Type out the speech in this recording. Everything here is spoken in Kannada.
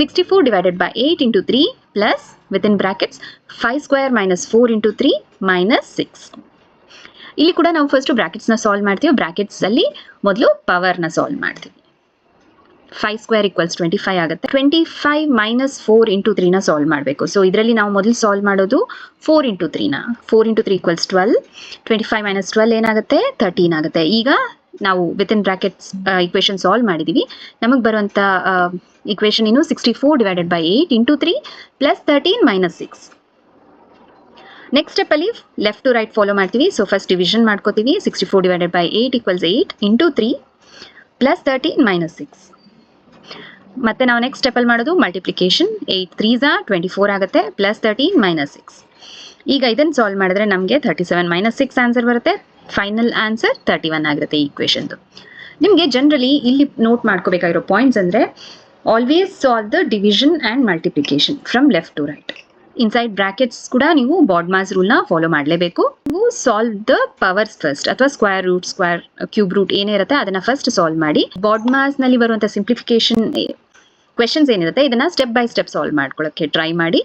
64 divided by 8 into 3 plus within brackets 5 square minus 4 into 3 minus 6. ಇಲ್ಲಿ ಕೂಡ ನಾವು ಫಸ್ಟ್ ಬ್ರಾಕೆಟ್ಸ್ನ ಸಾಲ್ವ್ ಮಾಡ್ತೀವಿ. ಬ್ರಾಕೆಟ್ಸಲ್ಲಿ ಮೊದಲು ಪವರ್ನ ಸಾಲ್ವ್ ಮಾಡ್ತೀವಿ. 5 ಸ್ಕ್ವೇರ್ ಈಕ್ವಲ್ಸ್ 25 ಆಗುತ್ತೆ. 25 ಮೈನಸ್ 4 ಇಂಟು 3ನ ಸಾಲ್ವ್ ಮಾಡಬೇಕು. ಸೊ ಇದರಲ್ಲಿ ನಾವು ಮೊದಲು ಸಾಲ್ವ್ ಮಾಡೋದು 4 ಇಂಟು 3ನ. 4 into 3 equals 12. 25 ಮೈನಸ್ 12 ಏನಾಗುತ್ತೆ? 13 ಆಗುತ್ತೆ. ಈಗ ನಾವು ವಿತಿನ್ ಬ್ರಾಕೆಟ್ಸ್ ಇಕ್ವೇಷನ್ ಸಾಲ್ವ್ ಮಾಡಿದ್ದೀವಿ. ನಮಗೆ ಬರುವಂಥ ಇಕ್ವೇಷನ್ ಏನು? 64 divided by 8 into 3 plus 13 minus 6. Next ಸ್ಟೆಪ್ಪಲ್ಲಿ ಲೆಫ್ಟ್ ಟು ರೈಟ್ ಫಾಲೋ ಮಾಡ್ತೀವಿ. ಸೊ ಫಸ್ಟ್ ಡಿವಿಷನ್ ಮಾಡ್ಕೋತೀವಿ. 64 divided by 8 equals 8 into 3 plus 13 minus 6. ಮತ್ತೆ ನಾವು ನೆಕ್ಸ್ಟ್ ಸ್ಟೆಪ್ಪಲ್ಲಿ ಮಾಡೋದು ಮಲ್ಟಿಪ್ಲಿಕೇಶನ್. 8 3s 24 ಆಗುತ್ತೆ ಪ್ಲಸ್ 13 ಮೈನಸ್ 6. ಈಗ ಇದನ್ನು ಸಾಲ್ವ್ ಮಾಡಿದ್ರೆ ನಮಗೆ 37 ಮೈನಸ್ 6 ಆನ್ಸರ್ ಬರುತ್ತೆ. ಫೈನಲ್ ಆನ್ಸರ್ 31 ಆಗಿರುತ್ತೆ ಈ ಇಕ್ವೇಷನ್ದು. ನಿಮಗೆ ಜನರಲಿ ಇಲ್ಲಿ ನೋಟ್ ಮಾಡ್ಕೋಬೇಕಾಗಿರೋ ಪಾಯಿಂಟ್ಸ್ ಅಂದರೆ always solve the division and multiplication from left to right. Inside brackets ಕೂಡ ನೀವು ಬಾಡ್ಮಾಸ್ ರೂಲ್ನ ಫಾಲೋ ಮಾಡಲೇಬೇಕು. ನೀವು ಸಾಲ್ವ್ ದ ಪವರ್ಸ್ ಫಸ್ಟ್, ಅಥವಾ square root, square cube root ಏನೇ ಇರುತ್ತೆ ಅದನ್ನು ಫಸ್ಟ್ ಸಾಲ್ವ್ ಮಾಡಿ. ಬಾಡ್ಮಾಸ್ನಲ್ಲಿ ಬರುವಂಥ ಸಿಂಪ್ಲಿಫಿಕೇಶನ್ ಕ್ವೆಶನ್ಸ್ ಏನಿರುತ್ತೆ ಇದನ್ನು ಸ್ಟೆಪ್ ಬೈ ಸ್ಟೆಪ್ ಸಾಲ್ವ್ ಮಾಡ್ಕೊಳ್ಳೋಕ್ಕೆ ಟ್ರೈ ಮಾಡಿ.